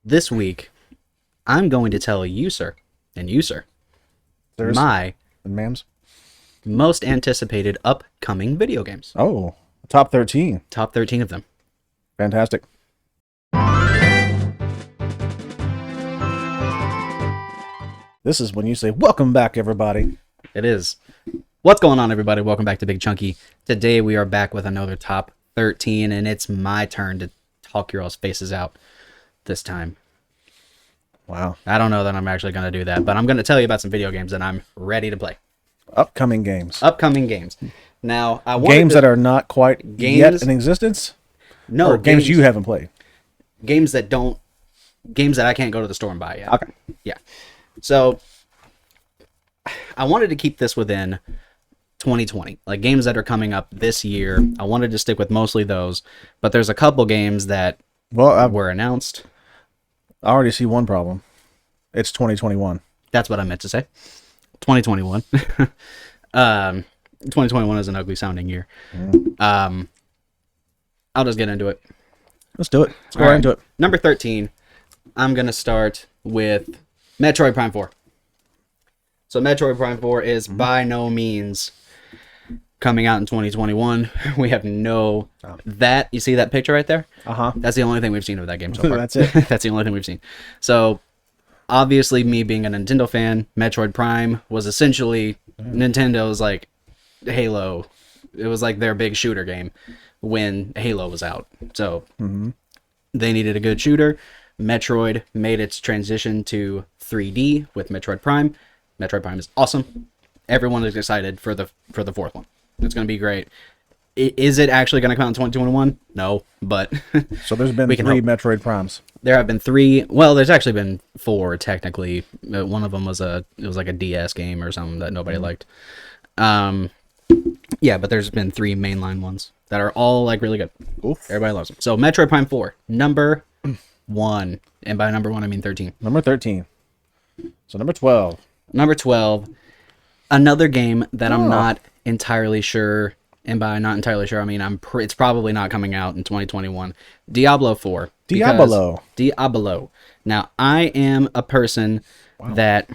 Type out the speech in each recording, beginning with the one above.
This week, I'm going to tell you, sir, and you, sir, There's my and ma'ams. most anticipated upcoming video games. Oh, top 13. Top 13 of them. Fantastic. This is when you say, welcome back, everybody. It is. What's going on, everybody? Welcome back to Big Chunky. Today, we are back with another top 13, and it's my turn to talk your all's faces out this time. Wow. I don't know that I'm actually going to do that, but I'm going to tell you about some video games that I'm ready to play. Upcoming games. Upcoming games. Now, I wanted Games that are not quite yet Games- in existence? no Or games you haven't played? games that I can't go to the store and buy yet. Okay. Yeah. So I wanted to keep this within 2020, like games that are coming up this year. I wanted to stick with mostly those, but there's a couple games that Well, I were announced. already see one problem. It's 2021. That's what I meant to say. 2021. 2021 is an ugly sounding year. I'll just get into it. Let's do it. Let's go All right right. into it. Number 13, I'm going to start with Metroid Prime 4. So Metroid Prime 4 is by no means coming out in 2021. We have no... That, you see that picture right there? Uh-huh. That's the only thing we've seen of that game so far. That's it. That's the only thing we've seen. So, obviously, me being a Nintendo fan, Metroid Prime was essentially Nintendo's, like, Halo. It was like their big shooter game when Halo was out. So, they needed a good shooter. Metroid made its transition to 3D with Metroid Prime. Metroid Prime is awesome. Everyone is excited for the fourth one. It's going to be great. Is it actually going to come out in 2021? No, but So there's been We can 3 hope. Metroid Primes. there have been 3. Well, there's actually been 4 technically. One of them was like a DS game or something that nobody liked. Yeah, but there's been 3 mainline ones that are all like really good. Oof. Everybody loves them. So Metroid Prime 4, number 1, and by number 1 I mean 13. Number 13. So number 12. Number 12, another game that I'm Oh. not entirely sure, and by not entirely sure I mean it's probably not coming out in 2021. Diablo 4. because- Diablo. Diablo. Now, I am a person that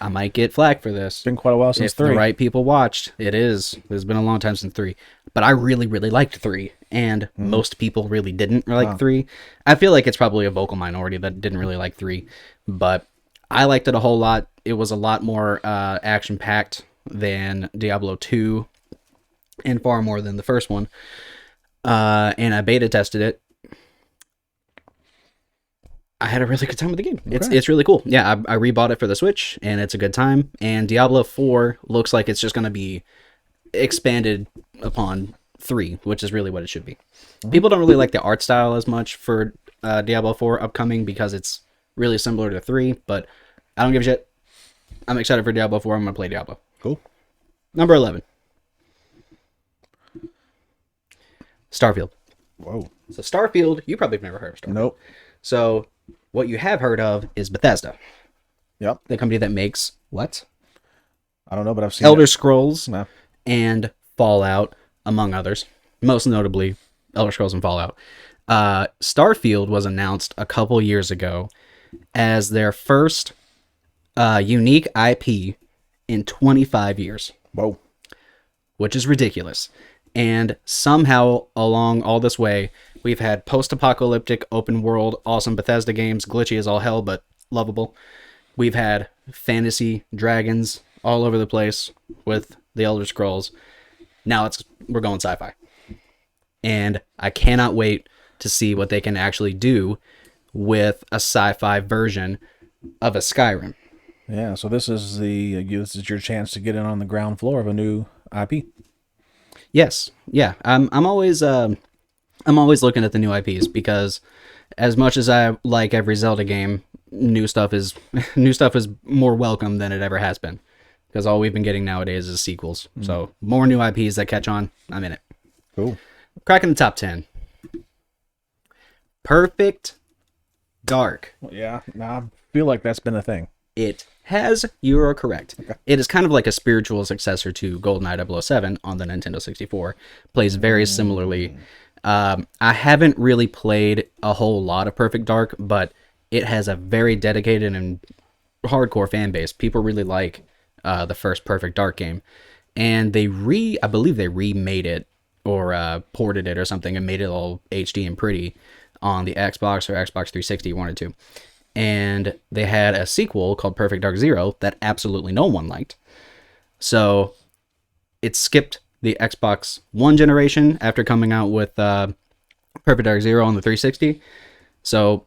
I might get flack for this. It's been quite a while since If 3. the right people watched, it is. It's been a long time since 3. But I really, really liked 3. And most people really didn't like 3. I feel like it's probably a vocal minority that didn't really like 3. But I liked it a whole lot. It was a lot more action-packed than Diablo 2. And far more than the first one. And I beta tested it. I had a really good time with the game. It's really cool. Yeah, I rebought it for the Switch, and it's a good time. And Diablo 4 looks like it's just going to be expanded upon 3, which is really what it should be. People don't really like the art style as much for Diablo 4 upcoming because it's really similar to 3, but I don't give a shit. I'm excited for Diablo 4. I'm going to play Diablo. Cool. Number 11. Starfield. Whoa. So Starfield, you probably have never heard of Starfield. Nope. So what you have heard of is Bethesda, Yep. the company that makes what? I don't know, but I've seen Elder it. Scrolls No. and Fallout, among others. Most notably, Elder Scrolls and Fallout. Starfield was announced a couple years ago as their first unique IP in 25 years, Whoa. which is ridiculous. And somehow along all this way, we've had post-apocalyptic, open-world, awesome Bethesda games, glitchy as all hell, but lovable. We've had fantasy dragons all over the place with the Elder Scrolls. Now we're going sci-fi. And I cannot wait to see what they can actually do with a sci-fi version of a Skyrim. Yeah, so this is this is your chance to get in on the ground floor of a new IP. Yes, yeah. I'm always looking at the new IPs because as much as I like every Zelda game, new stuff is more welcome than it ever has been. Because all we've been getting nowadays is sequels. So more new IPs that catch on, I'm in it. Cool. Cracking the top 10. Perfect Dark. Well, yeah, I feel like that's been a thing. You are correct. It is kind of like a spiritual successor to GoldenEye 007 on the Nintendo 64. Plays very similarly. I haven't really played a whole lot of Perfect Dark, but it has a very dedicated and hardcore fan base. People really like the first Perfect Dark game, and I believe they remade it or ported it or something and made it all HD and pretty on the Xbox or Xbox 360 wanted to. And they had a sequel called Perfect Dark Zero that absolutely no one liked. So it skipped the Xbox One generation after coming out with Perfect Dark Zero on the 360. So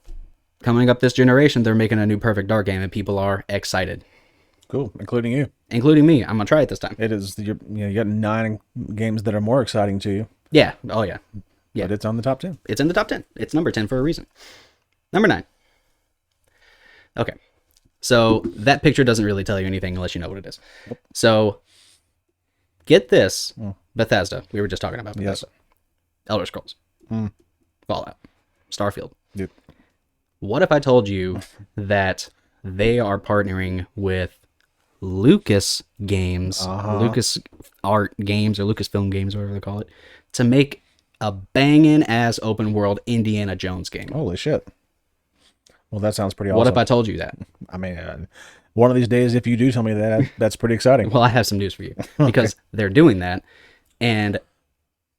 coming up this generation, they're making a new Perfect Dark game, and people are excited. Cool, including you. Including me. I'm going to try it this time. It is, you got 9 games that are more exciting to you. Yeah. Oh, yeah. Yeah. But it's on the top 10. It's in the top 10. It's number 10 for a reason. Number 9. Okay. So that picture doesn't really tell you anything unless you know what it is. Yep. So get this. Bethesda. We were just talking about Bethesda. Yes. Elder Scrolls. Fallout. Starfield. Yep. What if I told you that they are partnering with Lucas Games, Lucas Art Games, or Lucasfilm Games, whatever they call it, to make a banging ass open world Indiana Jones game? Holy shit. Well, that sounds pretty awesome. What if I told you that? I mean, one of these days, if you do tell me that, that's pretty exciting. Well, I have some news for you, because they're doing that, and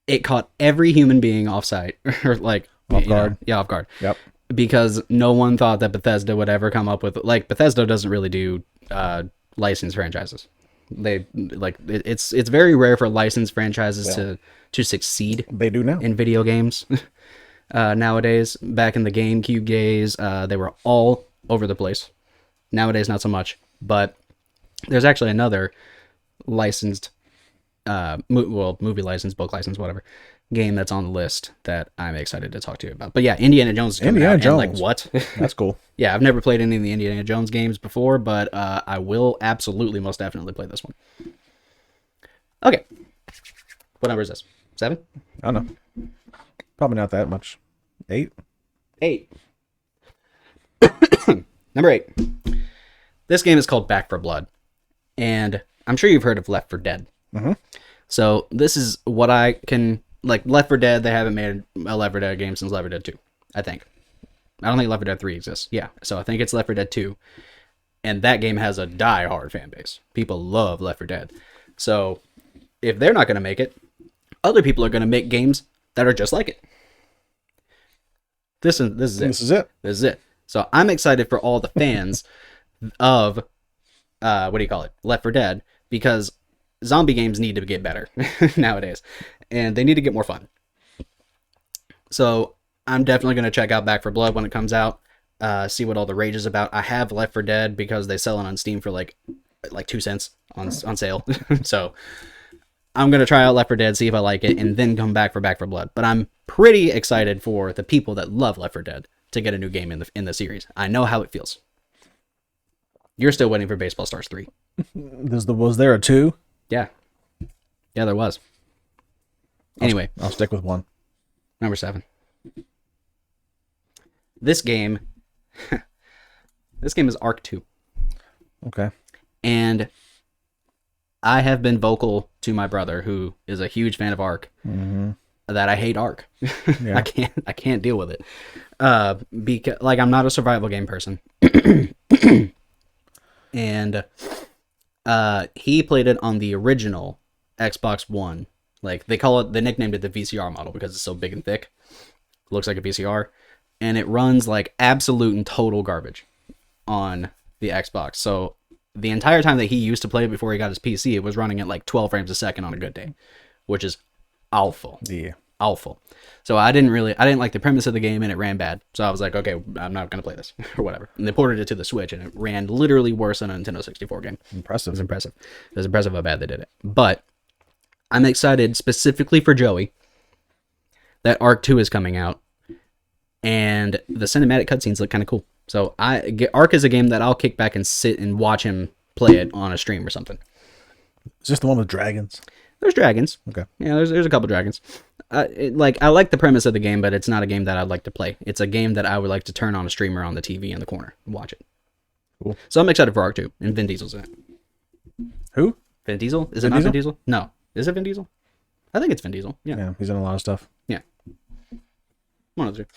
it caught every human being off-site, or like off guard. Yeah, off guard. Yep. Because no one thought that Bethesda would ever come up with, like, Bethesda doesn't really do licensed franchises. They like it's very rare for licensed franchises to succeed. They do now in video games. Nowadays, back in the GameCube days, they were all over the place. Nowadays, not so much. But there's actually another licensed, movie license, book license, whatever, game that's on the list that I'm excited to talk to you about. But yeah, Indiana Jones is coming out. Jones. And like, what? That's cool. Yeah, I've never played any of the Indiana Jones games before, but I will absolutely, most definitely play this one. Okay. What number is this? 7? I don't know. Probably not that much. 8? 8. Number 8. This game is called Back 4 Blood, and I'm sure you've heard of Left 4 Dead. Mm-hmm. So this is what I can... Like, Left 4 Dead, they haven't made a Left 4 Dead game since Left 4 Dead 2, I think. I don't think Left 4 Dead 3 exists. Yeah, so I think it's Left 4 Dead 2. And that game has a die-hard fan base. People love Left 4 Dead. So if they're not going to make it, other people are going to make games that are just like it. This is it. This is it. So I'm excited for all the fans of, what do you call it? Left 4 Dead, because zombie games need to get better nowadays. And they need to get more fun. So I'm definitely going to check out Back 4 Blood when it comes out. See what all the rage is about. I have Left 4 Dead because they sell it on Steam for like 2 cents on sale. So I'm going to try out Left 4 Dead, see if I like it, and then come back for Back 4 Blood. But I'm pretty excited for the people that love Left 4 Dead to get a new game in the series. I know how it feels. You're still waiting for Baseball Stars 3. Was there a 2? Yeah. Yeah, there was. Anyway. I'll stick with 1. Number 7. This game is Ark 2. Okay. And I have been vocal to my brother, who is a huge fan of Ark, that I hate Ark. Yeah. I can't deal with it. Because like, I'm not a survival game person. And he played it on the original Xbox One. Like, they nicknamed it the VCR model because it's so big and thick. It looks like a VCR. And it runs like absolute and total garbage on the Xbox. So the entire time that he used to play it before he got his PC, it was running at like 12 frames a second on a good day, which is awful. Yeah. Awful. So I didn't like the premise of the game, and it ran bad. So I was like, okay, I'm not going to play this or whatever. And they ported it to the Switch, and it ran literally worse than a Nintendo 64 game. Impressive. It was impressive how bad they did it. But I'm excited specifically for Joey that Ark 2 is coming out, and the cinematic cutscenes look kind of cool. So Ark is a game that I'll kick back and sit and watch him play it on a stream or something. Is this the one with dragons? There's dragons. Okay. Yeah, there's a couple dragons. I like the premise of the game, but it's not a game that I'd like to play. It's a game that I would like to turn on a streamer on the TV in the corner and watch it. Cool. So I'm excited for Ark 2, and Vin Diesel's in it. Who? Vin Diesel? Is it not Vin Diesel? No. Is it Vin Diesel? I think it's Vin Diesel. Yeah. Yeah, he's in a lot of stuff. Yeah. One of the two.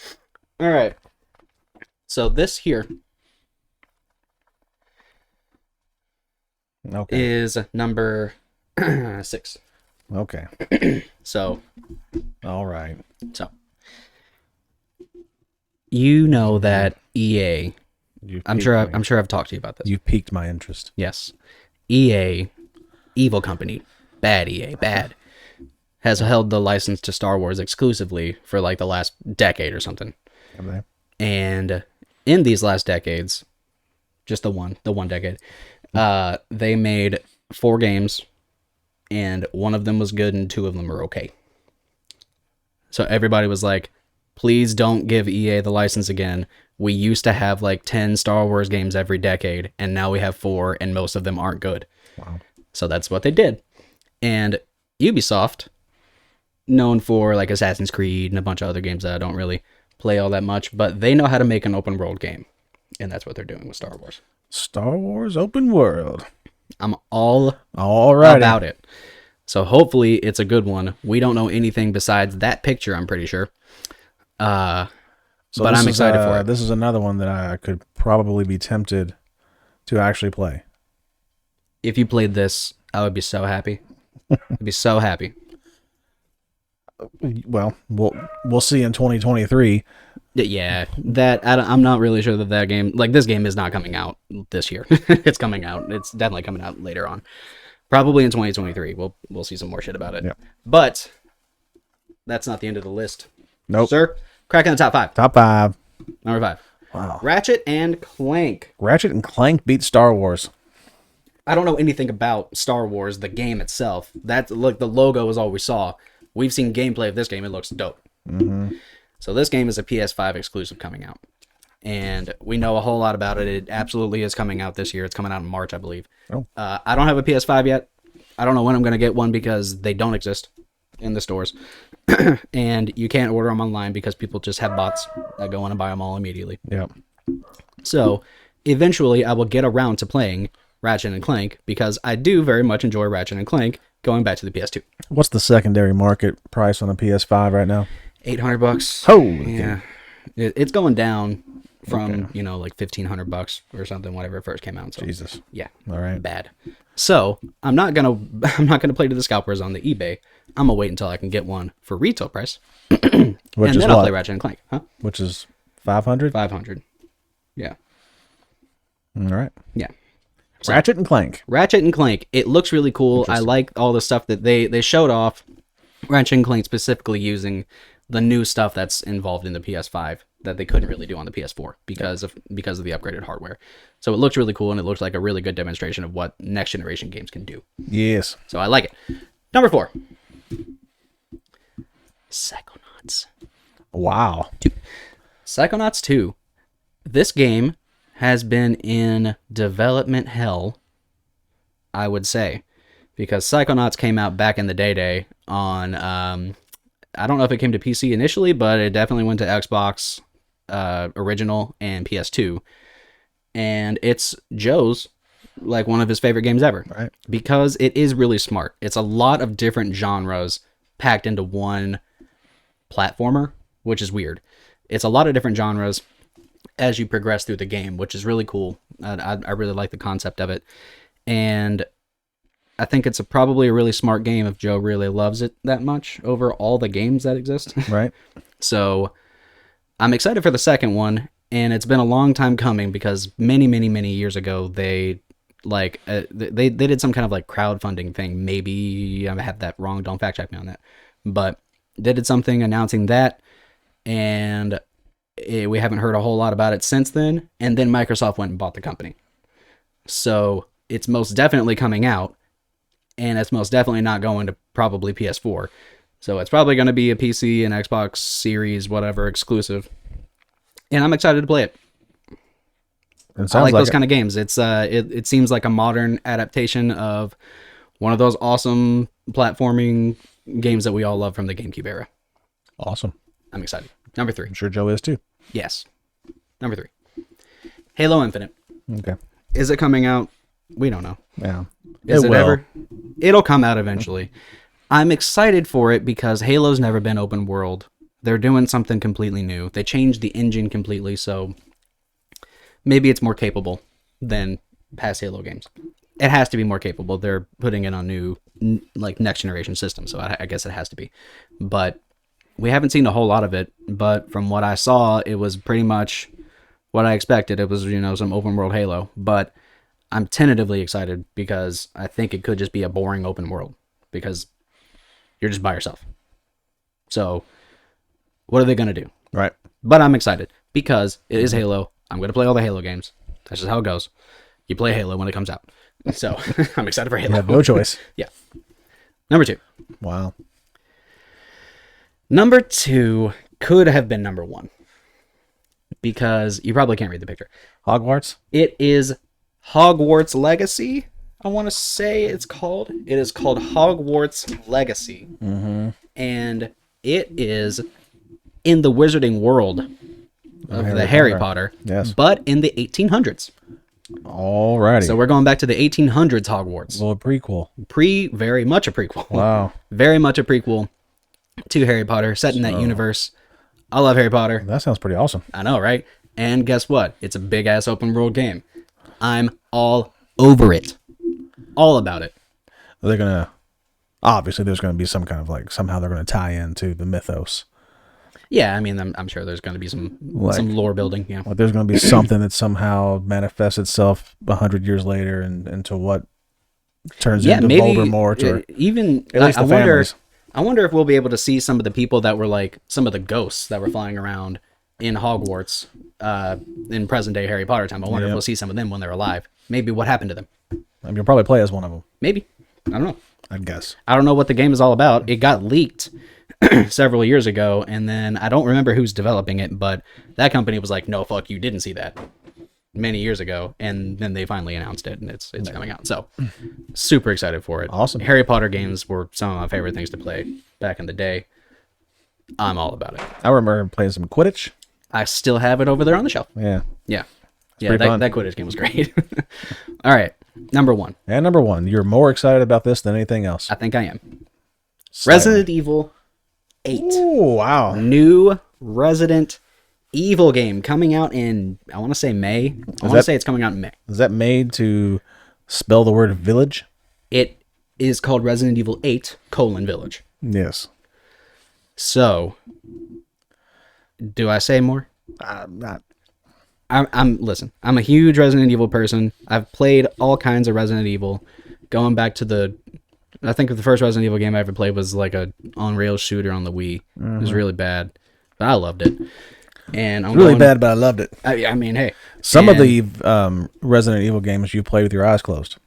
All right. So this here Okay. is number 6. Okay. So All right. you know that EA. You've I'm piqued sure. me. I'm sure I've talked to you about this. You've piqued my interest. Yes, EA, evil company, bad EA, bad, has held the license to Star Wars exclusively for like the last decade or something. Have they? And in these last decades, just the one decade, they made 4 games, and one of them was good and 2 of them were okay. So everybody was like, please don't give EA the license again. We used to have like 10 Star Wars games every decade, and now we have 4, and most of them aren't good. Wow. So that's what they did. And Ubisoft, known for like Assassin's Creed and a bunch of other games that I don't really play all that much, but they know how to make an open world game. And that's what they're doing with Star Wars. Star Wars open world. I'm all right about it. So hopefully it's a good one. We don't know anything besides that picture, I'm pretty sure. But I'm excited for it. This is another one that I could probably be tempted to actually play. If you played this, I would be so happy. I'd be so happy. Well, we'll see in 2023. Yeah, I'm not really sure that game, like this game is not coming out this year. It's coming out. It's definitely coming out later on. Probably in 2023. We'll see some more shit about it. Yeah. But that's not the end of the list. Nope. Sir, cracking the top 5. Top 5. Number 5. Wow. Ratchet and Clank. Ratchet and Clank beat Star Wars. I don't know anything about Star Wars, the game itself. Look, the logo is all we saw. We've seen gameplay of this game. It looks dope. Mm-hmm. So this game is a PS5 exclusive coming out. And we know a whole lot about it. It absolutely is coming out this year. It's coming out in March, I believe. Oh. I don't have a PS5 yet. I don't know when I'm going to get one because they don't exist in the stores. And you can't order them online because people just have bots that go in and buy them all immediately. Yeah. So eventually I will get around to playing Ratchet and Clank because I do very much enjoy Ratchet and Clank going back to the PS2. What's the secondary market price on a PS5 right now? $800. Holy. Yeah. It's going down from, like $1,500 or something, whenever it first came out. So, Jesus. yeah. All right. Bad. So I'm not gonna play to the scalpers on the eBay. I'm gonna wait until I can get one for retail price. Which and is then I'll play Ratchet and Clank. Huh? Which is 500? 500. Yeah. All right. Yeah. So, Ratchet and Clank. Ratchet and Clank. It looks really cool. I like all the stuff that they showed off. Ratchet and Clank specifically using the new stuff that's involved in the PS5 that they couldn't really do on the PS4 because of the upgraded hardware. So it looks really cool, and it looks like a really good demonstration of what next generation games can do. Yes. So I like it. Number 4. Psychonauts. Wow. 2. Psychonauts 2. This game has been in development hell, I would say, because Psychonauts came out back in the day on, I don't know if it came to PC initially, but it definitely went to Xbox original and PS2. And it's Joe's, like, one of his favorite games ever. Right. Because it is really smart. It's a lot of different genres packed into one platformer, which is weird. It's a lot of different genres as you progress through the game, which is really cool. I really like the concept of it. And I think it's probably a really smart game if Joe really loves it that much over all the games that exist. Right. So I'm excited for the second one, and it's been a long time coming because many, many, many years ago they did some kind of like crowdfunding thing. Maybe I have that wrong. Don't fact check me on that. But they did something announcing that, and we haven't heard a whole lot about it since then. And then Microsoft went and bought the company. So it's most definitely coming out, and it's most definitely not going to probably PS4. So it's probably going to be a PC and Xbox Series, whatever, exclusive. And I'm excited to play it. I like those kind of games. It seems like a modern adaptation of one of those awesome platforming games that we all love from the GameCube era. Awesome. I'm excited. Number 3. I'm sure Joe is too. Yes. Number 3. Halo Infinite. Okay. Is it coming out? We don't know. Yeah. Is it ever? It'll come out eventually. I'm excited for it because Halo's never been open world. They're doing something completely new. They changed the engine completely, so maybe it's more capable than past Halo games. It has to be more capable. They're putting it on new, like, next generation systems, so I guess it has to be. But we haven't seen a whole lot of it. But from what I saw, it was pretty much what I expected. It was, some open world Halo. But I'm tentatively excited because I think it could just be a boring open world because you're just by yourself. So what are they going to do? Right. But I'm excited because it is Halo. I'm going to play all the Halo games. That's just how it goes. You play Halo when it comes out. So I'm excited for Halo. You have no choice. Yeah. Number 2. Wow. Number 2 could have been number 1 because you probably can't read the picture. Hogwarts? It is Hogwarts Legacy. I want to say it's called. It is called Hogwarts Legacy. Mm-hmm. And it is in the wizarding world of the Harry Potter. Yes. But in the 1800s. Alrighty. So we're going back to the 1800s Hogwarts. Well, a prequel. Very much a prequel. Wow. Very much a prequel to Harry Potter, set in that universe. I love Harry Potter. That sounds pretty awesome. I know, right? And guess what? It's a big-ass open world game. I'm all over it. All about it. They're going to... Obviously, there's going to be some kind of, like, somehow they're going to tie into the mythos. Yeah, I mean, I'm sure there's going to be some lore building. Yeah, like there's going to be something that somehow manifests itself 100 years later and into what turns into maybe, Voldemort or even at least the families. I wonder if we'll be able to see some of the people that were like some of the ghosts that were flying around in Hogwarts in present day Harry Potter time. I wonder if we'll see some of them when they're alive. Maybe what happened to them. I mean, you'll probably play as one of them. Maybe. I don't know. I'd guess. I don't know what the game is all about. It got leaked several years ago, and then I don't remember who's developing it, but that company was like, no, fuck, you didn't see that many years ago, and then they finally announced it, and it's coming out. So, super excited for it. Awesome. Harry Potter games were some of my favorite things to play back in the day. I'm all about it. I remember playing some Quidditch. I still have it over there on the shelf. Yeah. Yeah. pretty fun. That Quidditch game was great. All right. Number 1. And number 1, you're more excited about this than anything else. I think I am. Slightly. Resident Evil 8. Oh, wow. New Resident Evil game coming out in, I want to say May. I want to say it's coming out in May. Is that made to spell the word village? It is called Resident Evil 8, Village. Yes. So, do I say more? Not. Listen, I'm a huge Resident Evil person. I've played all kinds of Resident Evil. Going back to I think the first Resident Evil game I ever played was like a on-rails shooter on the Wii. Mm-hmm. It was really bad, but I loved it. And I'm really bad, but I loved it. I mean, hey. Some of the Resident Evil games you play with your eyes closed.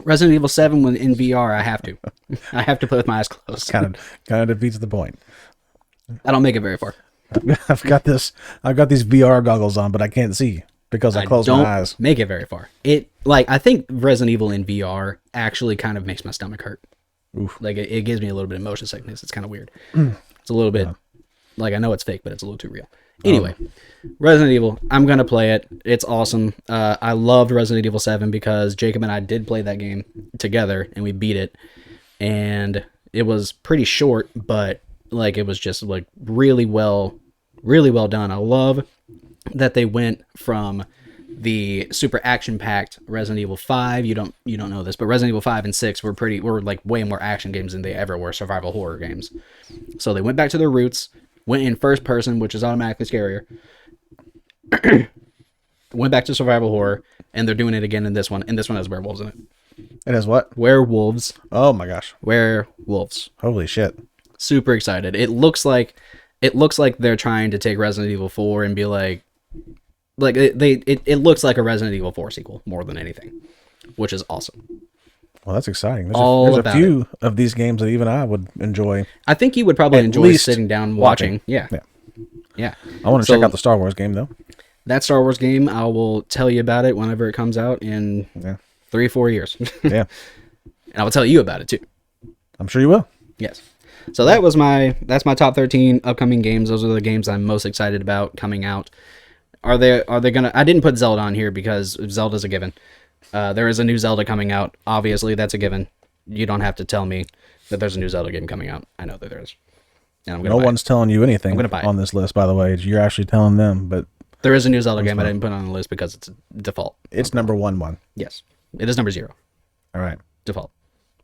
Resident Evil 7 when in VR, I have to. I have to play with my eyes closed. Kind of defeats the point. I don't make it very far. I've got these VR goggles on, but I can't see because I close my eyes. Make it very far. I think Resident Evil in VR actually kind of makes my stomach hurt. Oof. Like it gives me a little bit of motion sickness. It's kind of weird. It's a little bit I know it's fake, but it's a little too real. Anyway, Resident Evil, I'm gonna play it. It's awesome. I loved Resident Evil 7 because Jacob and I did play that game together and we beat it, and it was pretty short, but it was just really well done. I love that they went from the super action-packed Resident Evil 5. You don't know this, but Resident Evil 5 and 6 were way more action games than they ever were survival horror games. So they went back to their roots, went in first person, which is automatically scarier. Went back to survival horror, and they're doing it again in this one. And this one has werewolves in it. It has what? Werewolves. Oh my gosh. Werewolves. Holy shit. Super excited. It looks like they're trying to take Resident Evil 4 and be it looks like a Resident Evil 4 sequel more than anything, which is awesome. Well, that's exciting. There's a few of these games that even I would enjoy. I think you would probably enjoy sitting down watching. Yeah. I want to check out the Star Wars game though. That Star Wars game, I will tell you about it whenever it comes out in 3-4 years. Yeah. And I will tell you about it too. I'm sure you will. Yes. So that's my top 13 upcoming games. Those are the games I'm most excited about coming out. Are they gonna? I didn't put Zelda on here because Zelda's a given. There is a new Zelda coming out. Obviously, that's a given. You don't have to tell me that there's a new Zelda game coming out. I know that there is. And No one's telling you anything on this list, by the way. You're actually telling them, but There is a new Zelda game I didn't put on the list because it's a default. It's number one. Yes. It is number 0. All right. Default.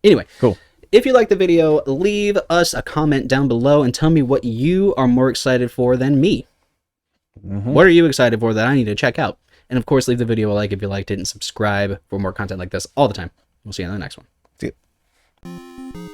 Anyway. Cool. If you like the video, leave us a comment down below and tell me what you are more excited for than me. What are you excited for that I need to check out? And of course, leave the video a like if you liked it and subscribe for more content like this all the time. We'll see you in the next one. See ya.